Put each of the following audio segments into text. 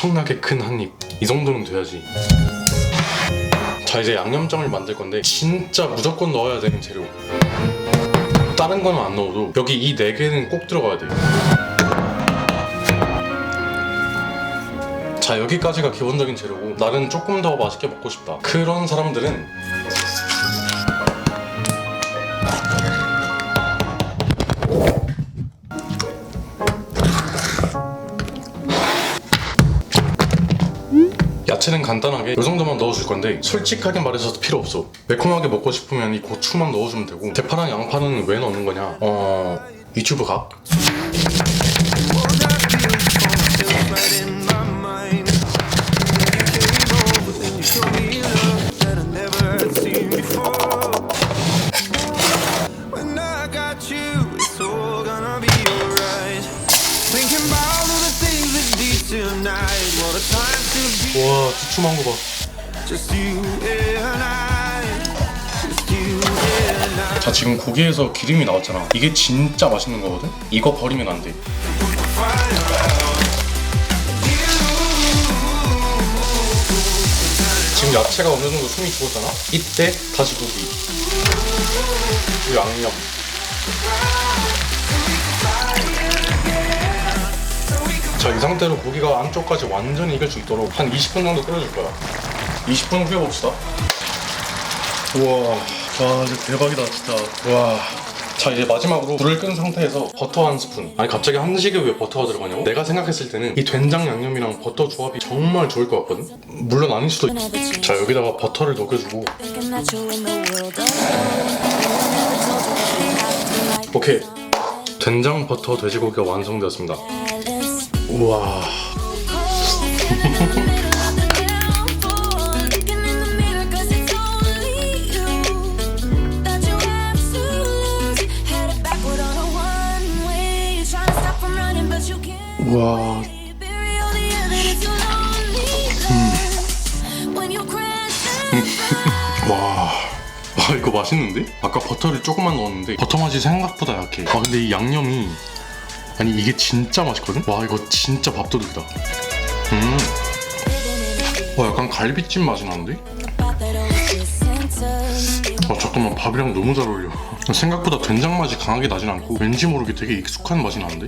엄청나게 큰 한 입. 이 정도는 돼야지. 자, 이제 양념장을 만들 건데 진짜 무조건 넣어야 되는 재료. 다른 거는 안 넣어도 여기 이 4개는 꼭 들어가야 돼. 자, 여기까지가 기본적인 재료고, 나는 조금 더 맛있게 먹고 싶다, 그런 사람들은 야채는 간단하게 이 정도만 넣어줄 건데, 솔직하게 말해서 필요 없어. 매콤하게 먹고 싶으면 이 고추만 넣어주면 되고, 대파랑 양파는 왜 넣는 거냐? 유튜브 각? 와, 두툼한 거 봐. 자, 지금 고기에서 기름이 나왔잖아. 이게 진짜 맛있는 거거든? 이거 버리면 안 돼. 지금 야채가 어느 정도 숨이 죽었잖아? 이때 다시 고기, 그리고 양념. 자, 이 상태로 고기가 안쪽까지 완전히 익을 수 있도록 한 20분 정도 끓여줄 거야. 20분 후에 봅시다. 우와, 와, 이제 대박이다 진짜. 와. 자, 이제 마지막으로 불을 끈 상태에서 버터 한 스푼. 아니, 갑자기 한식에 왜 버터가 들어가냐고? 내가 생각했을 때는 이 된장 양념이랑 버터 조합이 정말 좋을 것 같거든? 물론 아닐 수도 있어. 자, 여기다가 버터를 녹여주고. 오케이, 된장 버터 돼지고기가 완성되었습니다. 우와. 우와. 와. 와, 이거 맛있는데? 아까 버터를 조금만 넣었는데 버터 맛이 생각보다 약해. 아, 근데 이 양념이, 아니, 이게 진짜 맛있거든? 와, 이거 진짜 밥도둑이다. 와, 약간 갈비찜 맛이 나는데? 잠깐만, 밥이랑 너무 잘 어울려. 생각보다 된장 맛이 강하게 나진 않고 왠지 모르게 되게 익숙한 맛이 나는데?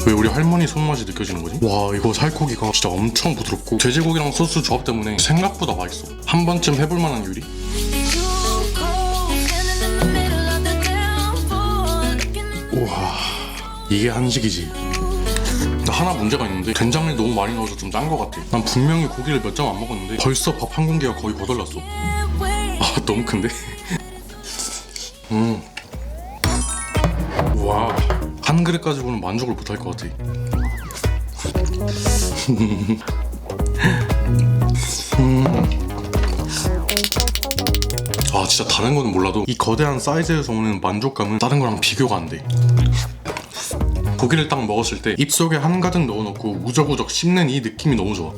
왜 우리 할머니 손맛이 느껴지는 거지? 와, 이거 살코기가 진짜 엄청 부드럽고 돼지고기랑 소스 조합 때문에 생각보다 맛있어. 한 번쯤 해볼 만한 요리? 우와, 이게 한식이지. 하나 문제가 있는데, 된장을 너무 많이 넣어서 좀 짠 것 같아. 난 분명히 고기를 몇 점 안 먹었는데 벌써 밥 한 공기가 거의 거덜났어. 아, 너무 큰데? 와, 한 그릇 가지고는 만족을 못할 것 같아. 아, 진짜 다른 거는 몰라도 이 거대한 사이즈에서 오는 만족감은 다른 거랑 비교가 안 돼. 고기를 딱 먹었을 때 입속에 한가득 넣어놓고 우적우적 씹는 이 느낌이 너무 좋아.